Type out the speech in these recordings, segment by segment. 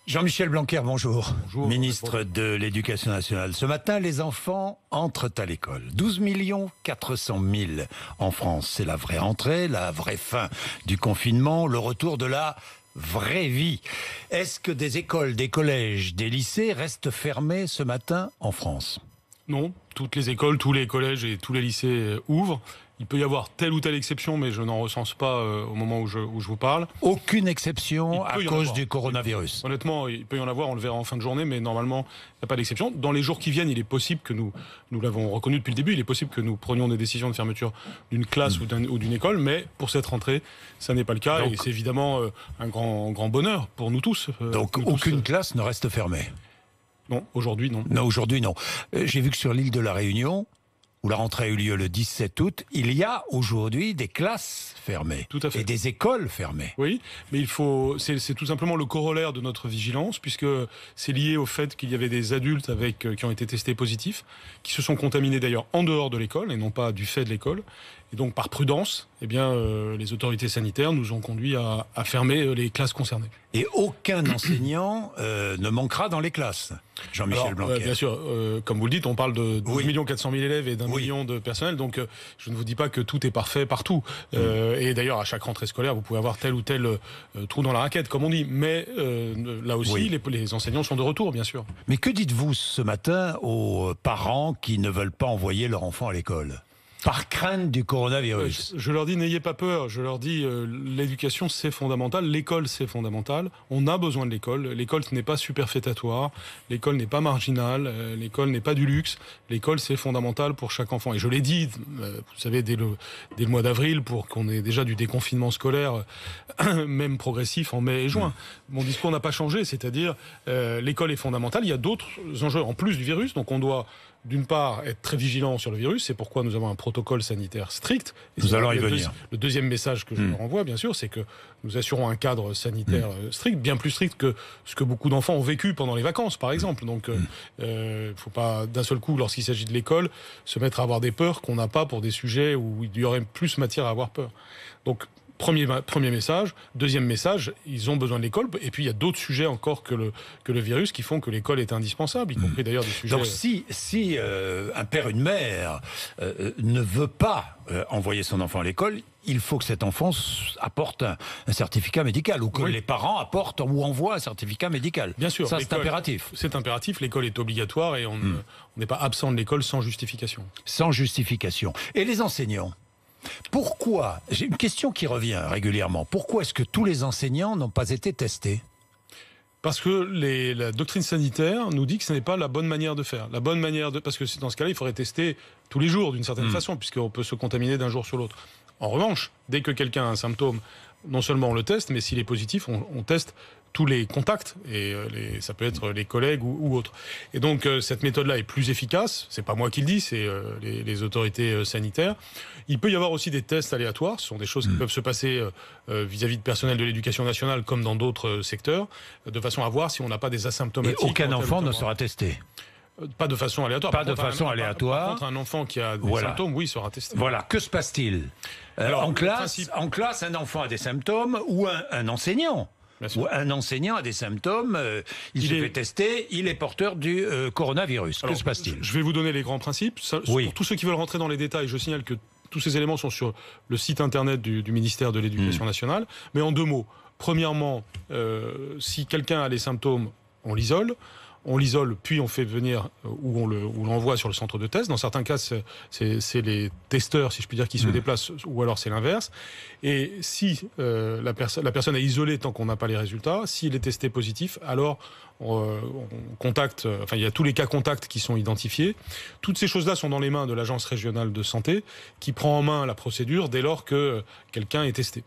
Jean-Michel Blanquer, bonjour. Bonjour. Ministre de l'Éducation nationale. Ce matin, les enfants entrent à l'école. 12 400 000 en France. C'est la vraie rentrée, la vraie fin du confinement, le retour de la vraie vie. Est-ce que des écoles, des collèges, des lycées restent fermés ce matin en France ? Non, toutes les écoles, tous les collèges et tous les lycées ouvrent. Il peut y avoir telle ou telle exception, mais je n'en recense pas au moment où je vous parle. Aucune exception à cause du coronavirus. Honnêtement, il peut y en avoir, on le verra en fin de journée, mais normalement, il n'y a pas d'exception. Dans les jours qui viennent, il est possible que nous l'avons reconnu depuis le début, il est possible que nous prenions des décisions de fermeture d'une classe ou d'une école, mais pour cette rentrée, ça n'est pas le cas. Donc, et c'est évidemment un grand bonheur pour nous tous. Donc aucune classe ne reste fermée ? Non, aujourd'hui non. Non, aujourd'hui non. J'ai vu que sur l'île de la Réunion, où la rentrée a eu lieu le 17 août, il y a aujourd'hui des classes fermées. Tout à fait. Et des écoles fermées. Oui, mais c'est tout simplement le corollaire de notre vigilance, puisque c'est lié au fait qu'il y avait des adultes qui ont été testés positifs, qui se sont contaminés d'ailleurs en dehors de l'école, et non pas du fait de l'école. Et donc, par prudence, les autorités sanitaires nous ont conduits à fermer les classes concernées. Et aucun enseignant ne manquera dans les classes, Jean-Michel Blanquer. Bien sûr, comme vous le dites, on parle de 12 400 000 élèves et d'1 million de personnel, donc je ne vous dis pas que tout est parfait partout. Et d'ailleurs, à chaque rentrée scolaire, vous pouvez avoir tel ou tel trou dans la raquette, comme on dit. Mais là aussi, les enseignants sont de retour, bien sûr. Mais que dites-vous ce matin aux parents qui ne veulent pas envoyer leur enfant à l'école ? Par crainte du coronavirus. Je leur dis, n'ayez pas peur. Je leur dis, l'éducation, c'est fondamental. L'école, c'est fondamental. On a besoin de l'école. L'école, ce n'est pas superfétatoire. L'école n'est pas marginale. L'école n'est pas du luxe. L'école, c'est fondamental pour chaque enfant. Et je l'ai dit, vous savez, dès le mois d'avril, pour qu'on ait déjà du déconfinement scolaire, même progressif en mai et juin. Mon discours n'a pas changé. C'est-à-dire, l'école est fondamentale. Il y a d'autres enjeux en plus du virus. Donc, on doit d'une part, être très vigilant sur le virus, c'est pourquoi nous avons un protocole sanitaire strict. Et nous allons y venir. Le deuxième message que je leur envoie, bien sûr, c'est que nous assurons un cadre sanitaire strict, bien plus strict que ce que beaucoup d'enfants ont vécu pendant les vacances, par exemple. Donc, il ne faut pas, d'un seul coup, lorsqu'il s'agit de l'école, se mettre à avoir des peurs qu'on n'a pas pour des sujets où il y aurait plus matière à avoir peur. Donc, Premier message. Deuxième message, ils ont besoin de l'école. Et puis, il y a d'autres sujets encore que le virus qui font que l'école est indispensable, y compris d'ailleurs des sujets... Donc, si un père, une mère ne veut pas envoyer son enfant à l'école, il faut que cet enfant apporte un certificat médical ou que les parents apportent ou envoient un certificat médical. Bien sûr. Ça, c'est impératif. C'est impératif. L'école est obligatoire et on n'est pas absent de l'école sans justification. Sans justification. Et les enseignants ? Pourquoi, j'ai une question qui revient régulièrement, pourquoi est-ce que tous les enseignants n'ont pas été testés ? Parce que la doctrine sanitaire nous dit que ce n'est pas la bonne manière de faire. Parce que dans ce cas-là, il faudrait tester tous les jours d'une certaine façon, puisqu'on peut se contaminer d'un jour sur l'autre. En revanche, dès que quelqu'un a un symptôme, non seulement on le teste, mais s'il est positif, on teste tous les contacts, et ça peut être les collègues ou autres. Et donc, cette méthode-là est plus efficace. C'est pas moi qui le dis, c'est les autorités sanitaires. Il peut y avoir aussi des tests aléatoires. Ce sont des choses qui peuvent se passer vis-à-vis de personnel de l'éducation nationale, comme dans d'autres secteurs, de façon à voir si on n'a pas des asymptomatiques. Et aucun enfant ne sera testé ? Pas de façon aléatoire. Pas de façon aléatoire. Par contre, un enfant qui a des symptômes, oui, sera testé. Voilà. Que se passe-t-il ? Alors, en classe, un enfant a des symptômes ou un enseignant. Ou un enseignant a des symptômes, il se fait tester, il est porteur du coronavirus. Que se passe-t-il ? Je vais vous donner les grands principes. Pour tous ceux qui veulent rentrer dans les détails, je signale que tous ces éléments sont sur le site internet du ministère de l'Éducation nationale. Mais en 2 mots, premièrement, si quelqu'un a les symptômes, on l'isole. On l'isole, puis on fait venir ou on l'envoie sur le centre de test. Dans certains cas, c'est les testeurs, si je puis dire, qui se déplacent, ou alors c'est l'inverse. Et si la personne est isolée tant qu'on n'a pas les résultats, s'il est testé positif, alors on contacte. Enfin, il y a tous les cas contacts qui sont identifiés. Toutes ces choses-là sont dans les mains de l'Agence régionale de santé, qui prend en main la procédure dès lors que quelqu'un est testé.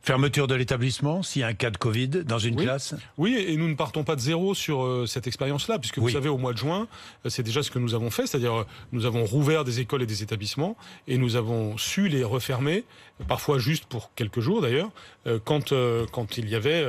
Fermeture de l'établissement, s'il y a un cas de Covid dans une classe ? Oui, et nous ne partons pas de zéro sur cette expérience-là, puisque vous savez, au mois de juin, c'est déjà ce que nous avons fait, c'est-à-dire nous avons rouvert des écoles et des établissements, et nous avons su les refermer, parfois juste pour quelques jours d'ailleurs, quand il y avait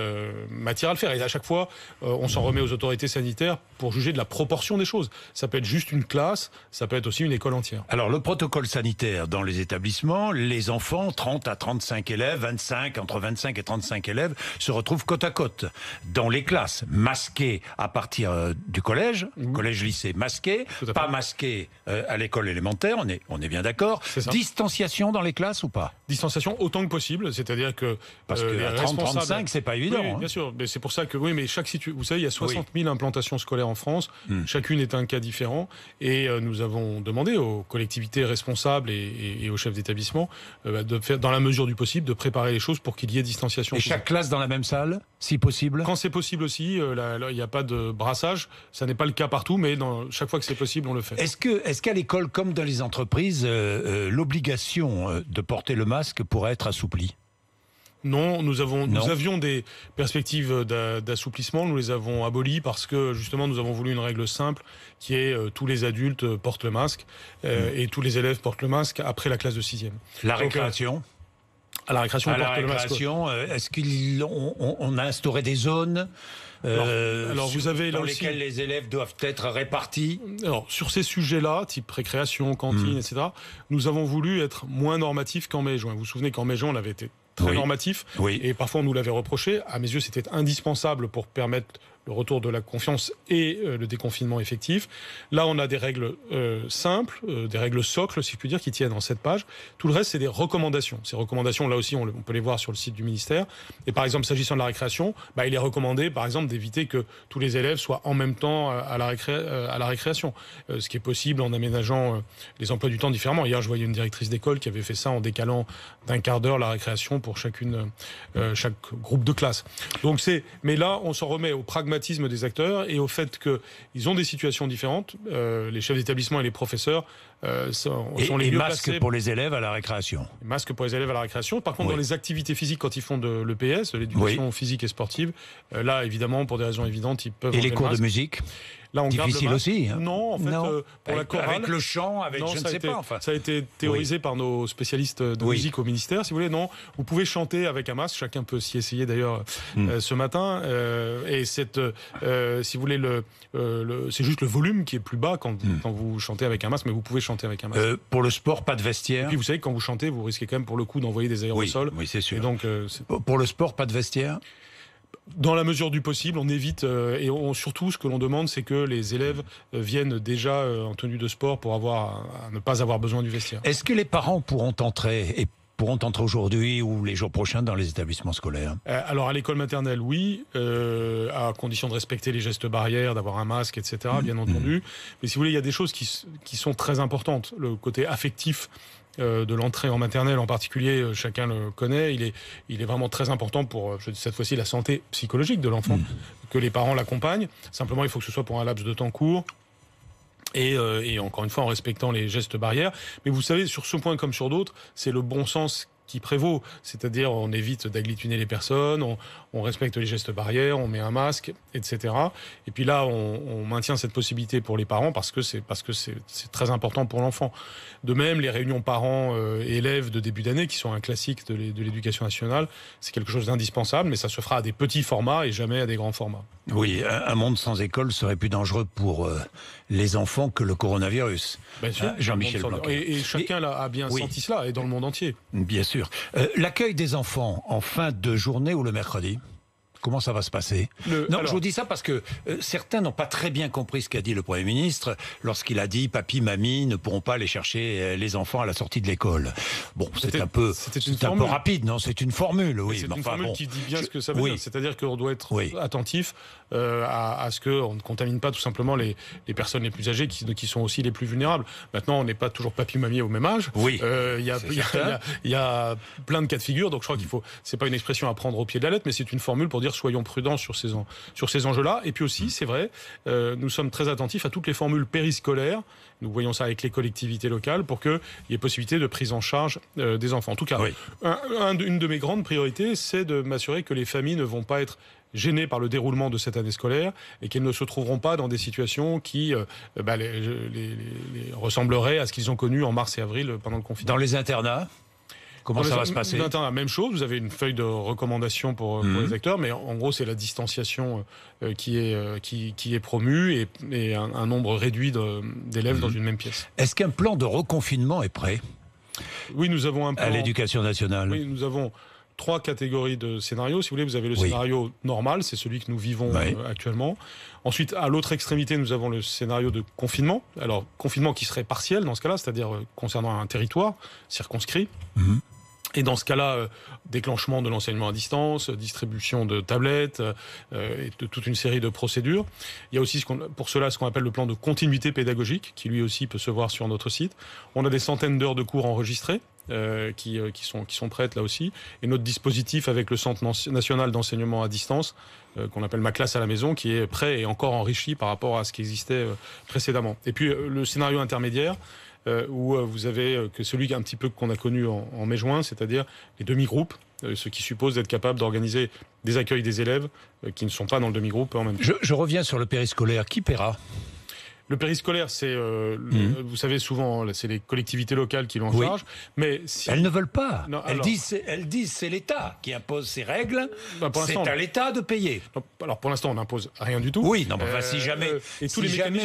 matière à le faire. Et à chaque fois, on s'en remet aux autorités sanitaires pour juger de la proportion des choses. Ça peut être juste une classe, ça peut être aussi une école entière. Alors, le protocole sanitaire dans les établissements, les enfants, 30 à 35 élèves, 25 entre 25 et 35 élèves se retrouvent côte à côte dans les classes, masqués à partir du collège, collège-lycée masqué, pas masqué à l'école élémentaire, on est bien d'accord. Distanciation dans les classes ou pas? Distanciation autant que possible, c'est-à-dire que... Parce que à 30-35, c'est pas évident. Oui, bien sûr, mais c'est pour ça que... Oui, mais vous savez, il y a 60 000 implantations scolaires en France, chacune est un cas différent, et nous avons demandé aux collectivités responsables et aux chefs d'établissement de faire, dans la mesure du possible, de préparer les choses pour qu'il y ait distanciation. Et chaque classe dans la même salle, si possible? Quand c'est possible aussi, il n'y a pas de brassage, ça n'est pas le cas partout, mais chaque fois que c'est possible, on le fait. Est-ce qu'à l'école, comme dans les entreprises, l'obligation de porter le masque pourrait être assouplie? Non, nous avions des perspectives d'assouplissement, nous les avons abolies parce que justement nous avons voulu une règle simple qui est tous les adultes portent le masque et tous les élèves portent le masque après la classe de 6e. La récréation? À la récréation, on porte le masque. Est-ce qu'on a instauré des zones alors vous avez dans là lesquelles les élèves doivent être répartis? Alors sur ces sujets-là, type récréation, cantine, etc., nous avons voulu être moins normatifs qu'en mai-juin. Vous vous souvenez qu'en mai-juin, on avait été très normatif, et parfois on nous l'avait reproché. À mes yeux, c'était indispensable pour permettre le retour de la confiance et le déconfinement effectif. Là, on a des règles simples, des règles socles, si je puis dire, qui tiennent en 7 pages. Tout le reste, c'est des recommandations. Ces recommandations, là aussi, on peut les voir sur le site du ministère. Et par exemple, s'agissant de la récréation, il est recommandé, par exemple, d'éviter que tous les élèves soient en même temps à la récréation. Ce qui est possible en aménageant les emplois du temps différemment. Hier, je voyais une directrice d'école qui avait fait ça en décalant d'un quart d'heure la récréation pour chaque groupe de classe. Donc mais là, on s'en remet au pragmatisme des acteurs et au fait qu'ils ont des situations différentes. Les chefs d'établissement et les professeurs sont les mieux masques placés. Pour les élèves à la récréation. Masques pour les élèves à la récréation. Par contre, dans les activités physiques, quand ils font de l'EPS, de l'éducation physique et sportive, là, évidemment, pour des raisons évidentes, ils peuvent... Et les cours de musique? Là, on difficile aussi. Hein. Non, en fait, pour la chorale... Avec le chant, je ne sais pas. Enfin. Ça a été théorisé par nos spécialistes de musique au ministère, si vous voulez. Non, vous pouvez chanter avec un masque. Chacun peut s'y essayer, d'ailleurs, ce matin. Et si vous voulez, c'est juste le volume qui est plus bas quand vous chantez avec un masque, mais vous pouvez chanter avec un masque. Pour le sport, pas de vestiaire. Et puis, vous savez, quand vous chantez, vous risquez quand même, pour le coup, d'envoyer des aérosols. Oui, c'est sûr. Et donc, pour le sport, pas de vestiaire? Dans la mesure du possible, on évite, et surtout ce que l'on demande, c'est que les élèves viennent déjà en tenue de sport pour ne pas avoir besoin du vestiaire. Est-ce que les parents pourront entrer aujourd'hui ou les jours prochains dans les établissements scolaires? Alors à l'école maternelle, oui, à condition de respecter les gestes barrières, d'avoir un masque, etc., bien entendu. Mais si vous voulez, il y a des choses qui sont très importantes. Le côté affectif de l'entrée en maternelle en particulier, chacun le connaît, il est vraiment très important pour, cette fois-ci, la santé psychologique de l'enfant, que les parents l'accompagnent. Simplement, il faut que ce soit pour un laps de temps court. Et encore une fois, en respectant les gestes barrières. Mais vous savez, sur ce point comme sur d'autres, c'est le bon sens qui prévaut, c'est-à-dire on évite d'agglutiner les personnes, on respecte les gestes barrières, on met un masque, etc. Et puis là, on maintient cette possibilité pour les parents parce que c'est très important pour l'enfant. De même, les réunions parents et élèves de début d'année, qui sont un classique de l'éducation nationale, c'est quelque chose d'indispensable, mais ça se fera à des petits formats et jamais à des grands formats. Oui, un monde sans école serait plus dangereux pour les enfants que le coronavirus. Bien sûr, Jean-Michel Blanquer. Et chacun a bien senti cela, et dans le monde entier. Bien sûr. L'accueil des enfants en fin de journée ou le mercredi, comment ça va se passer? Je vous dis ça parce que certains n'ont pas très bien compris ce qu'a dit le Premier ministre lorsqu'il a dit « Papy, mamie ne pourront pas aller chercher les enfants à la sortie de l'école ». Bon, c'est un peu rapide, non? C'est une formule, oui. C'est une formule qui dit bien ce que ça veut dire. C'est-à-dire qu'on doit être attentif à ce qu'on ne contamine pas tout simplement les personnes les plus âgées qui sont aussi les plus vulnérables. Maintenant, on n'est pas toujours papy, mamie au même âge. Oui. Il y a plein de cas de figure, donc je crois qu'il faut... C'est pas une expression à prendre au pied de la lettre, mais c'est une formule pour dire soyons prudents sur ces enjeux-là. Et puis aussi, c'est vrai, nous sommes très attentifs à toutes les formules périscolaires. Nous voyons ça avec les collectivités locales pour qu'il y ait possibilité de prise en charge des enfants. En tout cas, une de mes grandes priorités, c'est de m'assurer que les familles ne vont pas être gênées par le déroulement de cette année scolaire et qu'elles ne se trouveront pas dans des situations qui ressembleraient à ce qu'ils ont connu en mars et avril pendant le confinement. Dans les internats ? Comment ça va se passer? La même chose, vous avez une feuille de recommandation pour les acteurs, mais en gros c'est la distanciation qui est promue et un nombre réduit d'élèves dans une même pièce. Est-ce qu'un plan de reconfinement est prêt? Oui, nous avons un plan... À l'Éducation nationale? Oui, nous avons 3 catégories de scénarios. Si vous voulez, vous avez le scénario normal, c'est celui que nous vivons actuellement. Ensuite, à l'autre extrémité, nous avons le scénario de confinement. Alors, confinement qui serait partiel dans ce cas-là, c'est-à-dire concernant un territoire circonscrit. Et dans ce cas-là, déclenchement de l'enseignement à distance, distribution de tablettes, et de toute une série de procédures. Il y a aussi pour cela ce qu'on appelle le plan de continuité pédagogique, qui lui aussi peut se voir sur notre site. On a des centaines d'heures de cours enregistrées, qui sont prêtes là aussi. Et notre dispositif avec le Centre national d'enseignement à distance, qu'on appelle Ma classe à la maison, qui est prêt et encore enrichi par rapport à ce qui existait précédemment. Et puis le scénario intermédiaire, où vous avez que celui un petit peu qu'on a connu en mai-juin, c'est-à-dire les demi-groupes, ce qui suppose d'être capable d'organiser des accueils des élèves qui ne sont pas dans le demi-groupe en même temps. Je reviens sur le périscolaire. Qui paiera ? Le périscolaire, c'est, vous savez, souvent, c'est les collectivités locales qui l'ont en charge. Mais si... Elles ne veulent pas. Non, elles disent c'est l'État qui impose ses règles. C'est à l'État de payer. Alors pour l'instant, on n'impose rien du tout. Oui, non, si jamais,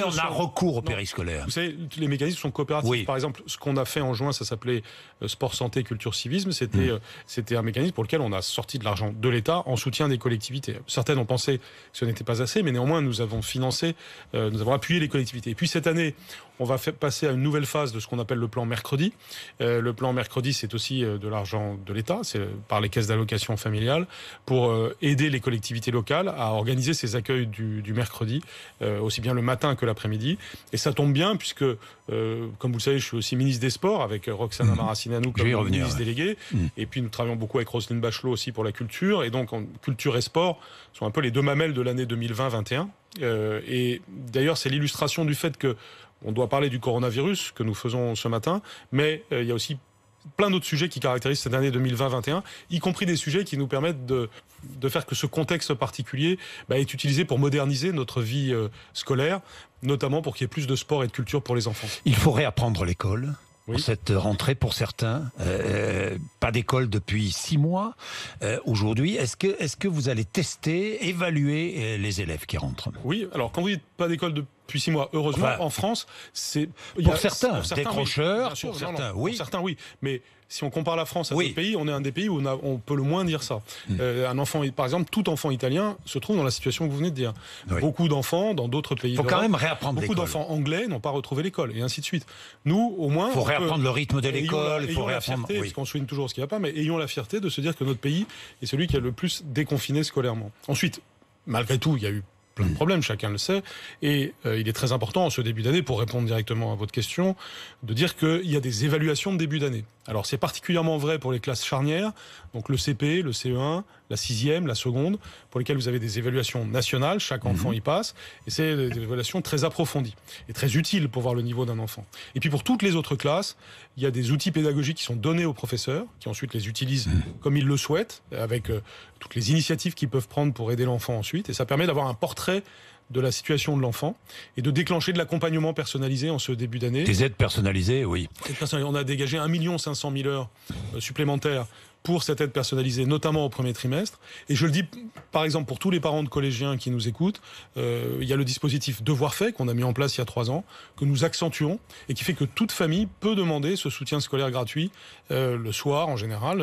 on a recours au périscolaire. Vous savez, tous les mécanismes sont coopératifs. Oui. Par exemple, ce qu'on a fait en juin, ça s'appelait Sport, Santé, Culture, Civisme. C'était un mécanisme pour lequel on a sorti de l'argent de l'État en soutien des collectivités. Certaines ont pensé que ce n'était pas assez, mais néanmoins, nous avons financé, nous avons appuyé les collectivités. Et puis cette année, on va passer à une nouvelle phase de ce qu'on appelle le plan mercredi. Le plan mercredi, c'est aussi de l'argent de l'État, c'est par les caisses d'allocation familiale, pour aider les collectivités locales à organiser ces accueils du mercredi, aussi bien le matin que l'après-midi. Et ça tombe bien, puisque, comme vous le savez, je suis aussi ministre des Sports, avec Roxana Maracineanu comme ministre déléguée. Et puis nous travaillons beaucoup avec Roselyne Bachelot aussi pour la culture. Et donc, culture et sport sont un peu les deux mamelles de l'année 2020-21. Et d'ailleurs, c'est l'illustration du fait que on doit parler du coronavirus que nous faisons ce matin, mais il y a aussi plein d'autres sujets qui caractérisent cette année 2020-21, y compris des sujets qui nous permettent de faire que ce contexte particulier est utilisé pour moderniser notre vie scolaire, notamment pour qu'il y ait plus de sport et de culture pour les enfants. Il faut réapprendre l'école. Pour cette rentrée, pour certains, pas d'école depuis 6 mois. Aujourd'hui, est-ce que vous allez tester, évaluer les élèves qui rentrent ? Oui, alors quand vous dites pas d'école depuis 6 mois, heureusement, en France, c'est... Pour certains, décrocheurs, oui. Pour certains, oui. Mais si on compare la France à d'autres pays, on est un des pays où on peut le moins dire ça. Un enfant, par exemple, tout enfant italien se trouve dans la situation que vous venez de dire. Beaucoup d'enfants dans d'autres pays. Il faut quand même réapprendre l'école. Beaucoup d'enfants anglais n'ont pas retrouvé l'école, et ainsi de suite. Nous, au moins... Il faut réapprendre le rythme de l'école, il faut réapprendre... Parce qu'on souligne toujours ce qui ne va pas, mais ayons la fierté de se dire que notre pays est celui qui a le plus déconfiné scolairement. Ensuite, malgré tout, il y a eu plein de problèmes, chacun le sait, et il est très important en ce début d'année, pour répondre directement à votre question, de dire qu'il y a des évaluations de début d'année. Alors c'est particulièrement vrai pour les classes charnières, donc le CP, le CE1, la 6e, la seconde, pour lesquelles vous avez des évaluations nationales, chaque enfant y passe, et c'est des évaluations très approfondies, et très utiles pour voir le niveau d'un enfant. Et puis pour toutes les autres classes, il y a des outils pédagogiques qui sont donnés aux professeurs, qui ensuite les utilisent comme ils le souhaitent, avec toutes les initiatives qu'ils peuvent prendre pour aider l'enfant ensuite, et ça permet d'avoir un portrait de la situation de l'enfant et de déclencher de l'accompagnement personnalisé en ce début d'année. Des aides personnalisées, oui. On a dégagé 1 500 000 heures supplémentaires pour cette aide personnalisée, notamment au premier trimestre. Et je le dis, par exemple, pour tous les parents de collégiens qui nous écoutent, il y a le dispositif Devoir fait qu'on a mis en place il y a 3 ans, que nous accentuons et qui fait que toute famille peut demander ce soutien scolaire gratuit le soir en général,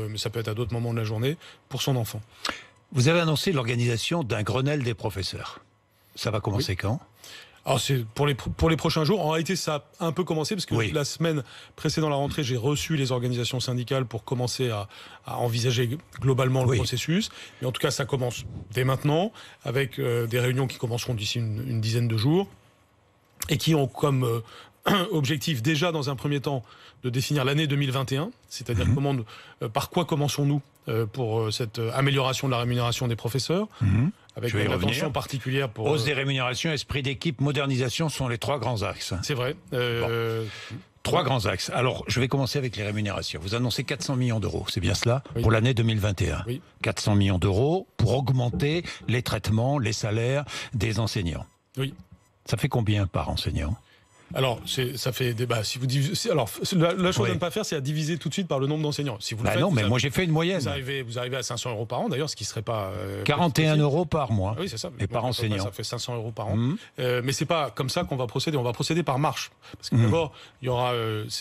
mais ça peut être à d'autres moments de la journée, pour son enfant. Vous avez annoncé l'organisation d'un Grenelle des professeurs. Ça va commencer quand ? Alors c'est pour les prochains jours. En réalité, ça a un peu commencé parce que la semaine précédant la rentrée, j'ai reçu les organisations syndicales pour commencer à envisager globalement le processus. Mais en tout cas, ça commence dès maintenant avec des réunions qui commenceront d'ici une dizaine de jours et qui ont comme objectif déjà dans un premier temps de définir l'année 2021, c'est-à-dire par quoi commençons-nous pour cette amélioration de la rémunération des professeurs, avec une attention particulière pour... Hausse des rémunérations, esprit d'équipe, modernisation sont les 3 grands axes. C'est vrai. 3 grands axes. Alors, je vais commencer avec les rémunérations. Vous annoncez 400 millions d'euros, c'est bien cela, pour l'année 2021. 400 millions d'euros pour augmenter les traitements, les salaires des enseignants. Oui. Ça fait combien par enseignant ? Alors, ça fait débat. Si vous divisez, alors la chose à ne pas faire, c'est à diviser tout de suite par le nombre d'enseignants. Si vous le faites, non, mais moi j'ai fait une moyenne. Vous arrivez à 500 € par an, d'ailleurs, ce qui serait pas 41 € par mois. Oui, c'est ça. Et par enseignant. Ça fait 500 € par an. Mais c'est pas comme ça qu'on va procéder. On va procéder par marche, parce que d'abord, il y aura,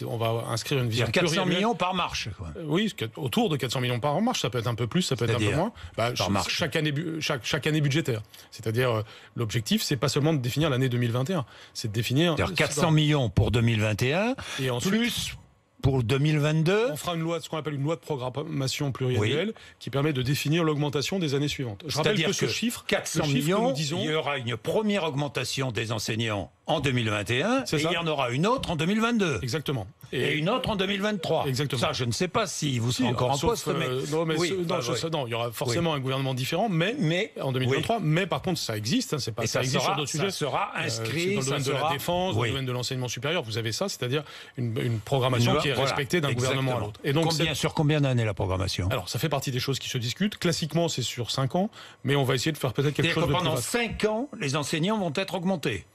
on va inscrire une vision 400 millions par marche. Quoi. Oui, autour de 400 millions par marche. Ça peut être un peu plus, ça peut être un peu moins. Par marche. Chaque année budgétaire. C'est-à-dire, l'objectif, c'est pas seulement de définir l'année 2021, c'est de définir. 400 millions pour 2021, et ensuite, plus pour 2022. On fera une loi, ce qu'on appelle une loi de programmation pluriannuelle, qui permet de définir l'augmentation des années suivantes. Je rappelle que ce chiffre, 400 millions, il y aura une première augmentation des enseignants en 2021, et il y en aura une autre en 2022. Exactement. Et une autre en 2023. Exactement. Ça, je ne sais pas si vous serez encore en poste, mais... Non, il y aura forcément un gouvernement différent, mais en 2023. Mais par contre, ça existe. C'est pas. Ça existe sur d'autres sujets. Ça sera inscrit dans le domaine de la défense, dans le domaine de l'enseignement supérieur. Vous avez ça, c'est-à-dire une programmation qui est respectée d'un gouvernement à l'autre. Et donc, sur combien d'années la programmation? Alors, ça fait partie des choses qui se discutent. Classiquement, c'est sur 5 ans, mais on va essayer de faire peut-être quelque chose de plus pendant 5 ans, les enseignants vont être augmentés.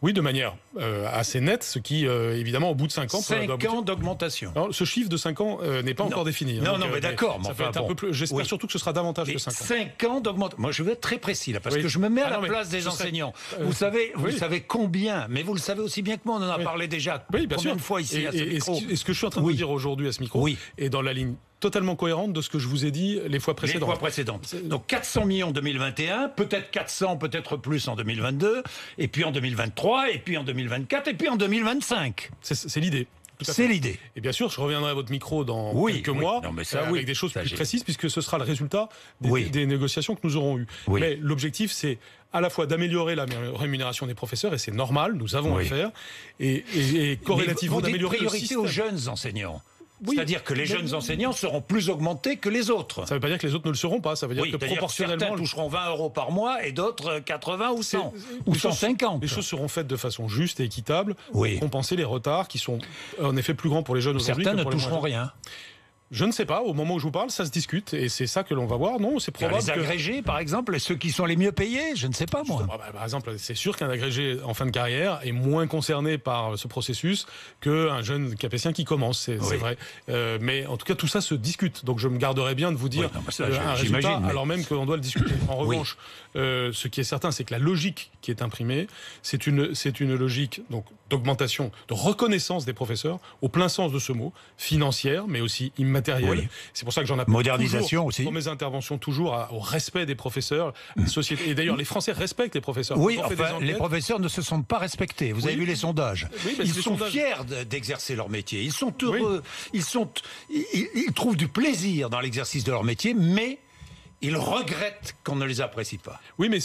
Oui, de manière assez nette, ce qui, évidemment, au bout de 5 ans... 5 ans d'augmentation. Ce chiffre de 5 ans n'est pas encore défini. Non, mais d'accord. Ça peut être un peu plus... J'espère surtout que ce sera davantage que 5 ans. 5 ans d'augmentation. Moi, je vais être très précis, là, parce que je me mets à la place des enseignants. Vous savez combien, mais vous le savez aussi bien que moi, on en a parlé déjà combien de fois ici à ce micro. Et ce que je suis en train de dire aujourd'hui à ce micro est dans la ligne totalement cohérente de ce que je vous ai dit les fois précédentes. Donc 400 millions en 2021, peut-être 400, peut-être plus en 2022, et puis en 2023, et puis en 2024, et puis en 2025. C'est l'idée. C'est l'idée. Et bien sûr, je reviendrai à votre micro dans quelques mois avec des choses plus précises, puisque ce sera le résultat des négociations que nous aurons eues. Mais l'objectif, c'est à la fois d'améliorer la rémunération des professeurs, et c'est normal, nous avons à le faire, et corrélativement d'améliorer le système. Priorité aux jeunes enseignants. C'est-à-dire que les jeunes enseignants seront plus augmentés que les autres. Ça ne veut pas dire que les autres ne le seront pas. Ça veut dire que proportionnellement... Certains toucheront 20 € par mois et d'autres 80 ou 100 ou 150. Les choses seront faites de façon juste et équitable pour compenser les retards qui sont en effet plus grands pour les jeunes aujourd'hui. Certains ne toucheront rien. Je ne sais pas, au moment où je vous parle, ça se discute et c'est ça que l'on va voir. Non, c'est probable. Les agrégés, par exemple, ceux qui sont les mieux payés, je ne sais pas moi. Par exemple, c'est sûr qu'un agrégé en fin de carrière est moins concerné par ce processus qu'un jeune capétien qui commence, c'est vrai. Mais en tout cas, tout ça se discute. Donc je me garderai bien de vous dire un résultat, alors même qu'on doit le discuter. En revanche, ce qui est certain, c'est que la logique qui est imprimée, c'est une logique d'augmentation, de reconnaissance des professeurs, au plein sens de ce mot, financière, mais aussi immatérielle. C'est pour ça que j'en appelle modernisation aussi. Dans mes interventions toujours au respect des professeurs, la société. Et d'ailleurs, les Français respectent les professeurs. Oui, les professeurs ne se sentent pas respectés. Vous avez vu les sondages. Ils sont fiers d'exercer leur métier. Ils sont heureux. Ils trouvent du plaisir dans l'exercice de leur métier, mais ils regrettent qu'on ne les apprécie pas. Oui, mais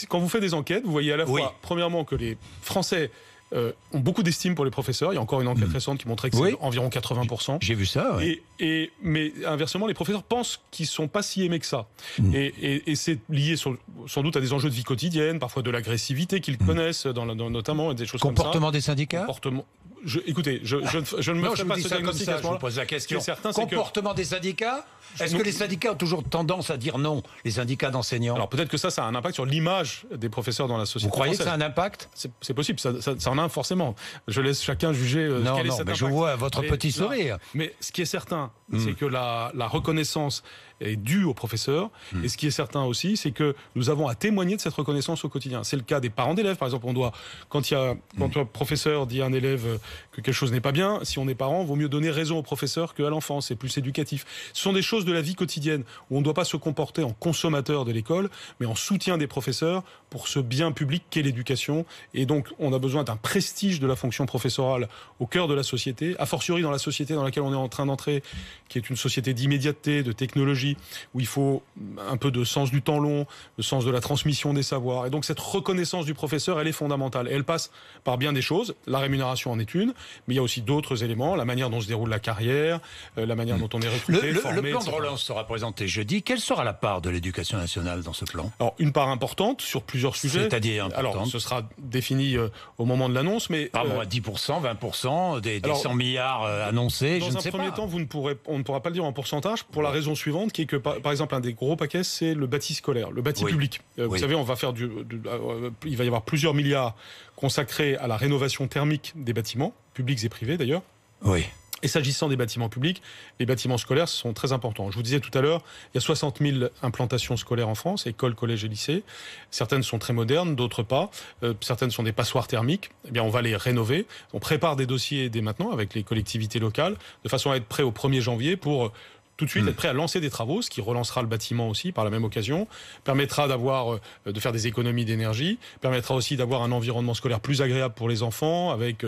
quand vous faites des enquêtes, vous voyez à la fois, premièrement, que les Français ont beaucoup d'estime pour les professeurs. Il y a encore une enquête récente qui montrait que c'est environ 80%. J'ai vu ça. Mais inversement, les professeurs pensent qu'ils ne sont pas si aimés que ça. Et c'est lié sans doute à des enjeux de vie quotidienne, parfois de l'agressivité qu'ils connaissent, notamment, et des choses comme ça. Comportement des syndicats. Écoutez, je ne me ferai pas ce diagnostic à ce moment-là. Je pose la question. Comportement des syndicats. Est-ce que les syndicats ont toujours tendance à dire non, les syndicats d'enseignants? Alors peut-être que ça a un impact sur l'image des professeurs dans la société. Vous croyez française. Que ça a un impact? C'est possible, ça en a forcément. Je laisse chacun juger quel est cet impact. Je vois votre petit sourire. Mais ce qui est certain, c'est que la reconnaissance est due aux professeurs. Et ce qui est certain aussi, c'est que nous avons à témoigner de cette reconnaissance au quotidien. C'est le cas des parents d'élèves, par exemple. Quand un professeur dit à un élève que quelque chose n'est pas bien, si on est parent, il vaut mieux donner raison au professeur qu'à l'enfant. C'est plus éducatif. Ce sont des choses de la vie quotidienne où on ne doit pas se comporter en consommateur de l'école, mais en soutien des professeurs pour ce bien public qu'est l'éducation. Et donc, on a besoin d'un prestige de la fonction professorale au cœur de la société, a fortiori dans la société dans laquelle on est en train d'entrer, qui est une société d'immédiateté, de technologie, où il faut un peu de sens du temps long, de sens de la transmission des savoirs. Et donc, cette reconnaissance du professeur, elle est fondamentale. Et elle passe par bien des choses. La rémunération en est une, mais il y a aussi d'autres éléments, la manière dont se déroule la carrière, la manière dont on est recruté, formé, le plan de relance sera présenté jeudi. Quelle sera la part de l'éducation nationale dans ce plan? Alors, une part importante sur plusieurs sujets. C'est-à-dire importante. Alors, ce sera défini au moment de l'annonce, mais... 10%, 20%, des 100 milliards annoncés, je ne sais pas. Dans un premier temps, on ne pourra pas le dire en pourcentage, pour la raison suivante, qui est que, par exemple, un des gros paquets, c'est le bâti scolaire, le bâti public. Vous savez, on va faire il va y avoir plusieurs milliards consacrés à la rénovation thermique des bâtiments, publics et privés d'ailleurs. Oui. Et s'agissant des bâtiments publics, les bâtiments scolaires sont très importants. Je vous disais tout à l'heure, il y a 60 000 implantations scolaires en France, écoles, collèges et lycées. Certaines sont très modernes, d'autres pas. Certaines sont des passoires thermiques. Eh bien, on va les rénover. On prépare des dossiers dès maintenant avec les collectivités locales, de façon à être prêt au 1er janvier pour tout de suite être prêt à lancer des travaux, ce qui relancera le bâtiment aussi par la même occasion, permettra de faire des économies d'énergie, permettra aussi d'avoir un environnement scolaire plus agréable pour les enfants, avec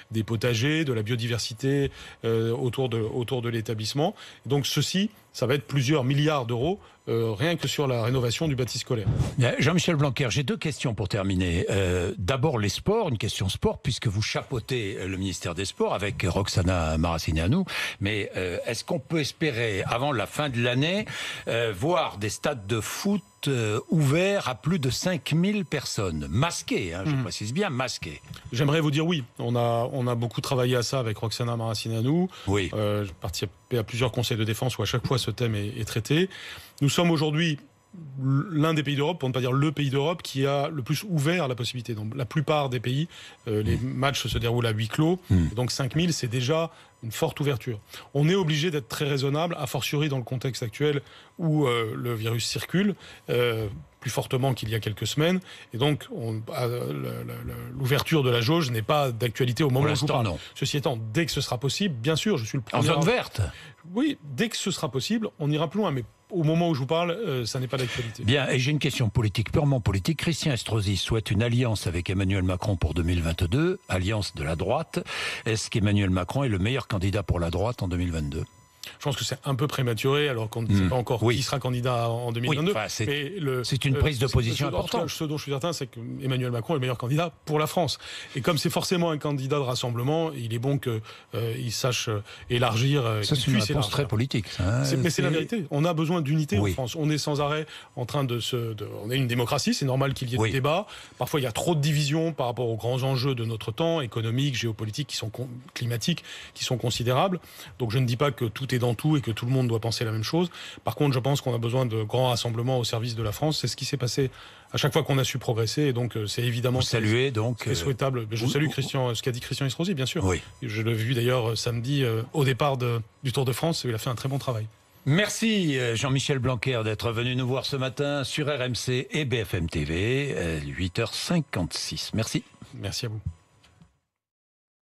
des potagers, de la biodiversité autour de l'établissement. Donc ceci, ça va être plusieurs milliards d'euros rien que sur la rénovation du bâti scolaire. Jean-Michel Blanquer, j'ai 2 questions pour terminer. D'abord les sports, une question sport, puisque vous chapeautez le ministère des Sports avec Roxana Maracineanu. Mais est-ce qu'on peut espérer, avant la fin de l'année, voir des stades de foot ouverts à plus de 5000 personnes, masquées, je précise bien, masquées? J'aimerais vous dire oui. On a beaucoup travaillé à ça avec Roxana Maracineanu. Oui. J'ai participé à plusieurs conseils de défense où à chaque fois ce thème est traité. Nous sommes aujourd'hui l'un des pays d'Europe, pour ne pas dire le pays d'Europe, qui a le plus ouvert la possibilité. Dans la plupart des pays, les matchs se déroulent à huis clos. Donc 5000, c'est déjà une forte ouverture. On est obligé d'être très raisonnable, a fortiori dans le contexte actuel où le virus circule plus fortement qu'il y a quelques semaines. Et donc, l'ouverture de la jauge n'est pas d'actualité au moment où je vous parle. Ceci étant, dès que ce sera possible, bien sûr, je suis le premier... En zone verte? Oui, dès que ce sera possible, on ira plus loin. Mais au moment où je vous parle, ça n'est pas d'actualité. Bien, et j'ai une question politique, purement politique. Christian Estrosi souhaite une alliance avec Emmanuel Macron pour 2022, alliance de la droite. Est-ce qu'Emmanuel Macron est le meilleur candidat pour la droite en 2022? Je pense que c'est un peu prématuré, alors qu'on ne sait pas encore qui sera candidat en 2022. Oui, c'est une prise de position importante. Ce dont je suis certain, c'est qu'Emmanuel Macron est le meilleur candidat pour la France. Et comme c'est forcément un candidat de rassemblement, il est bon qu'il sache élargir. Ça, c'est une réponse très politique. Mais c'est la vérité. On a besoin d'unité en France. On est sans arrêt en train on est une démocratie, c'est normal qu'il y ait des débats. Parfois, il y a trop de divisions par rapport aux grands enjeux de notre temps, économiques, géopolitiques, climatiques, qui sont considérables. Donc je ne dis pas que tout est dans tout et que tout le monde doit penser la même chose. Par contre, je pense qu'on a besoin de grands rassemblements au service de la France. C'est ce qui s'est passé à chaque fois qu'on a su progresser. Et donc, c'est évidemment c'est souhaitable. Mais je salue ce qu'a dit Christian Estrosi, bien sûr. Oui. Je l'ai vu d'ailleurs samedi au départ du Tour de France. Il a fait un très bon travail. Merci Jean-Michel Blanquer d'être venu nous voir ce matin sur RMC et BFM TV, 8h56. Merci. Merci à vous.